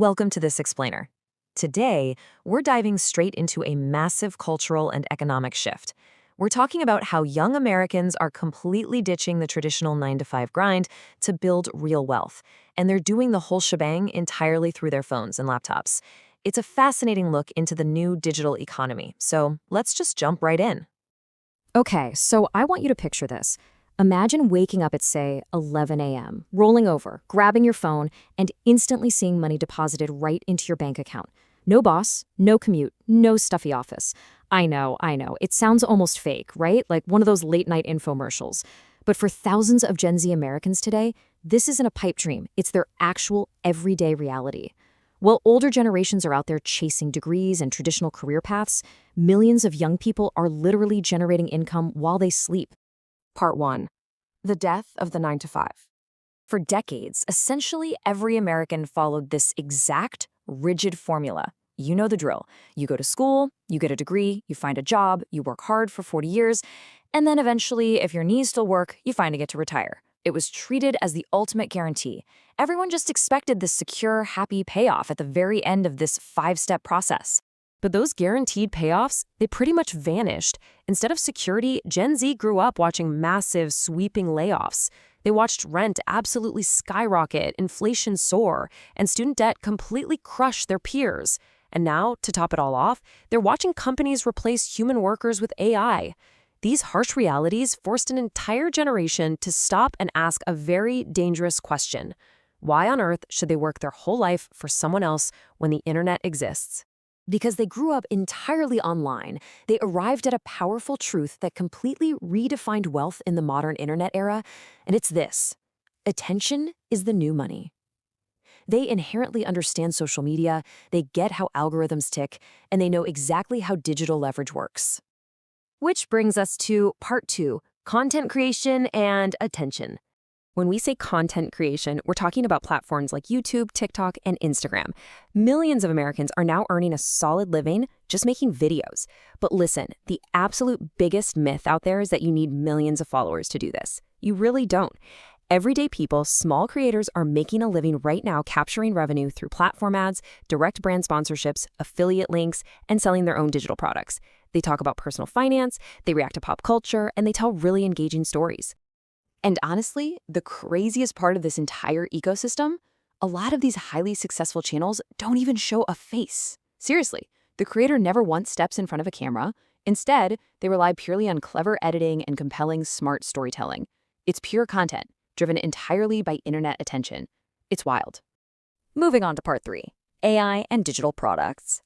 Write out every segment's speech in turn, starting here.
Welcome to This Explainer. Today, we're diving straight into a massive cultural and economic shift. We're talking about how young Americans are completely ditching the traditional 9 to 5 grind to build real wealth, and they're doing the whole shebang entirely through their phones and laptops. It's a fascinating look into the new digital economy, so let's just jump right in. Okay, so I want you to picture this. Imagine waking up at, say, 11 a.m., rolling over, grabbing your phone, and instantly seeing money deposited right into your bank account. No boss, no commute, no stuffy office. I know. It sounds almost fake, right? Like one of those late-night infomercials. But for thousands of Gen Z Americans today, this isn't a pipe dream. It's their actual everyday reality. While older generations are out there chasing degrees and traditional career paths, millions of young people are literally generating income while they sleep. Part 1. The death of the 9 to 5. For decades, essentially every American followed this exact, rigid formula. You know the drill. You go to school, you get a degree, you find a job, you work hard for 40 years, and then eventually, if your knees still work, you finally get to retire. It was treated as the ultimate guarantee. Everyone just expected this secure, happy payoff at the very end of this 5-step process. But those guaranteed payoffs, they pretty much vanished. Instead of security, Gen Z grew up watching massive, sweeping layoffs. They watched rent absolutely skyrocket, inflation soar, and student debt completely crush their peers. And now, to top it all off, they're watching companies replace human workers with AI. These harsh realities forced an entire generation to stop and ask a very dangerous question. Why on earth should they work their whole life for someone else when the internet exists? Because they grew up entirely online, they arrived at a powerful truth that completely redefined wealth in the modern internet era, and it's this: attention is the new money. They inherently understand social media, they get how algorithms tick, and they know exactly how digital leverage works. Which brings us to part 2, content creation and attention. When we say content creation, we're talking about platforms like YouTube, TikTok, and Instagram. Millions of Americans are now earning a solid living just making videos. But listen, the absolute biggest myth out there is that you need millions of followers to do this. You really don't. Everyday people, small creators, are making a living right now capturing revenue through platform ads, direct brand sponsorships, affiliate links, and selling their own digital products. They talk about personal finance, they react to pop culture, and they tell really engaging stories. And honestly, the craziest part of this entire ecosystem, a lot of these highly successful channels don't even show a face. Seriously, the creator never once steps in front of a camera. Instead, they rely purely on clever editing and compelling, smart storytelling. It's pure content, driven entirely by internet attention. It's wild. Moving on to part 3, AI and digital products.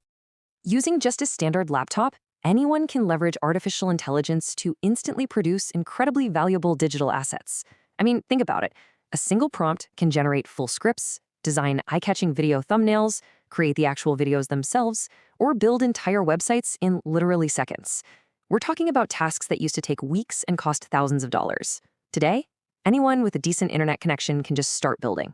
Using just a standard laptop, anyone can leverage artificial intelligence to instantly produce incredibly valuable digital assets. I mean, think about it. A single prompt can generate full scripts, design eye-catching video thumbnails, create the actual videos themselves, or build entire websites in literally seconds. We're talking about tasks that used to take weeks and cost thousands of dollars. Today, anyone with a decent internet connection can just start building.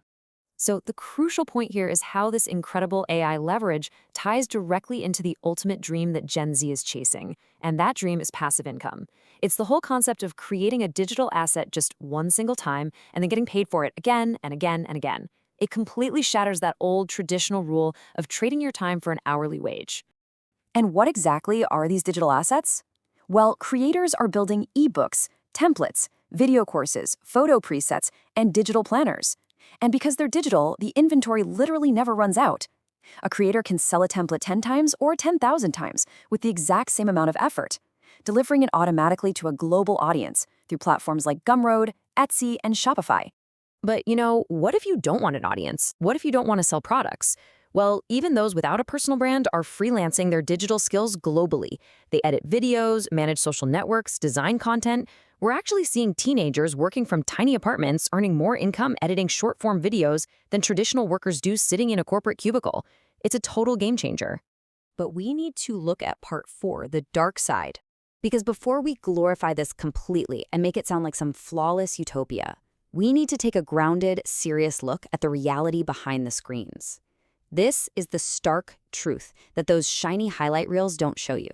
So the crucial point here is how this incredible AI leverage ties directly into the ultimate dream that Gen Z is chasing, and that dream is passive income. It's the whole concept of creating a digital asset just one single time and then getting paid for it again and again and again. It completely shatters that old traditional rule of trading your time for an hourly wage. And what exactly are these digital assets? Well, creators are building ebooks, templates, video courses, photo presets, and digital planners. And because they're digital, the inventory literally never runs out. A creator can sell a template 10 times or 10,000 times with the exact same amount of effort, delivering it automatically to a global audience through platforms like Gumroad, Etsy, and Shopify. But what if you don't want an audience? What if you don't want to sell products? Well, even those without a personal brand are freelancing their digital skills globally. They edit videos, manage social networks, design content. We're actually seeing teenagers working from tiny apartments earning more income editing short-form videos than traditional workers do sitting in a corporate cubicle. It's a total game changer. But we need to look at part 4, the dark side. Because before we glorify this completely and make it sound like some flawless utopia, we need to take a grounded, serious look at the reality behind the screens. This is the stark truth that those shiny highlight reels don't show you.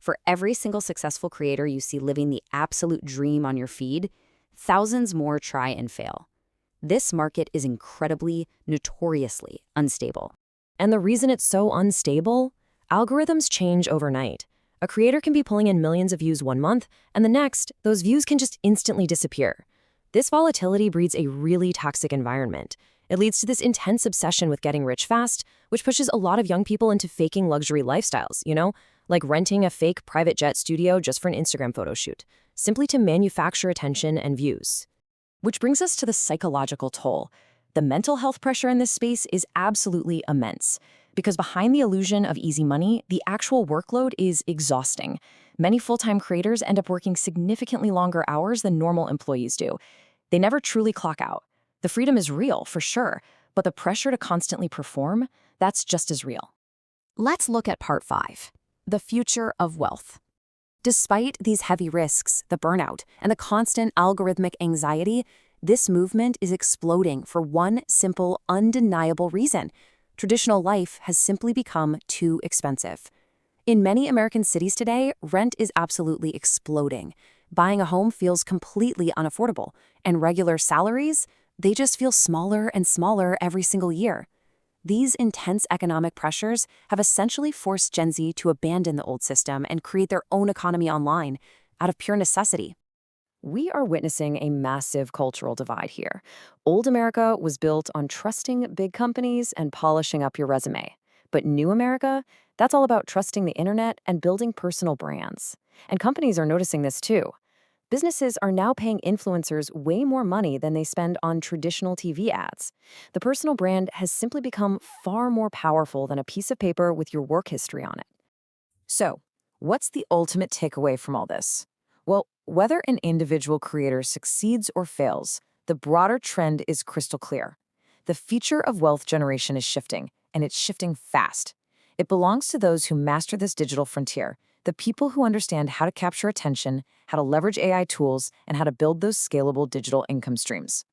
For every single successful creator you see living the absolute dream on your feed, thousands more try and fail. This market is incredibly, notoriously unstable. And the reason it's so unstable? Algorithms change overnight. A creator can be pulling in millions of views one month, and the next, those views can just instantly disappear. This volatility breeds a really toxic environment. It leads to this intense obsession with getting rich fast, which pushes a lot of young people into faking luxury lifestyles, like renting a fake private jet studio just for an Instagram photo shoot, simply to manufacture attention and views. Which brings us to the psychological toll. The mental health pressure in this space is absolutely immense, because behind the illusion of easy money, the actual workload is exhausting. Many full-time creators end up working significantly longer hours than normal employees do. They never truly clock out. The freedom is real, for sure, but the pressure to constantly perform, that's just as real. Let's look at part 5, the future of wealth. Despite these heavy risks, the burnout, and the constant algorithmic anxiety, this movement is exploding for one simple, undeniable reason. Traditional life has simply become too expensive. In many American cities today, rent is absolutely exploding. Buying a home feels completely unaffordable, and regular salaries, they just feel smaller and smaller every single year. These intense economic pressures have essentially forced Gen Z to abandon the old system and create their own economy online, out of pure necessity. We are witnessing a massive cultural divide here. Old America was built on trusting big companies and polishing up your resume. But new America, that's all about trusting the internet and building personal brands. And companies are noticing this too. Businesses are now paying influencers way more money than they spend on traditional TV ads. The personal brand has simply become far more powerful than a piece of paper with your work history on it. So, what's the ultimate takeaway from all this? Well, whether an individual creator succeeds or fails, the broader trend is crystal clear. The future of wealth generation is shifting, and it's shifting fast. It belongs to those who master this digital frontier, the people who understand how to capture attention, how to leverage AI tools, and how to build those scalable digital income streams.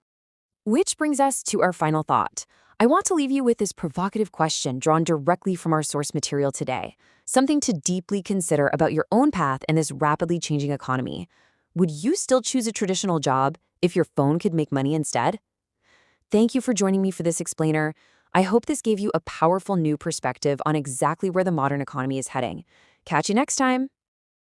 Which brings us to our final thought. I want to leave you with this provocative question drawn directly from our source material today, something to deeply consider about your own path in this rapidly changing economy. Would you still choose a traditional job if your phone could make money instead? Thank you for joining me for this explainer. I hope this gave you a powerful new perspective on exactly where the modern economy is heading. Catch you next time.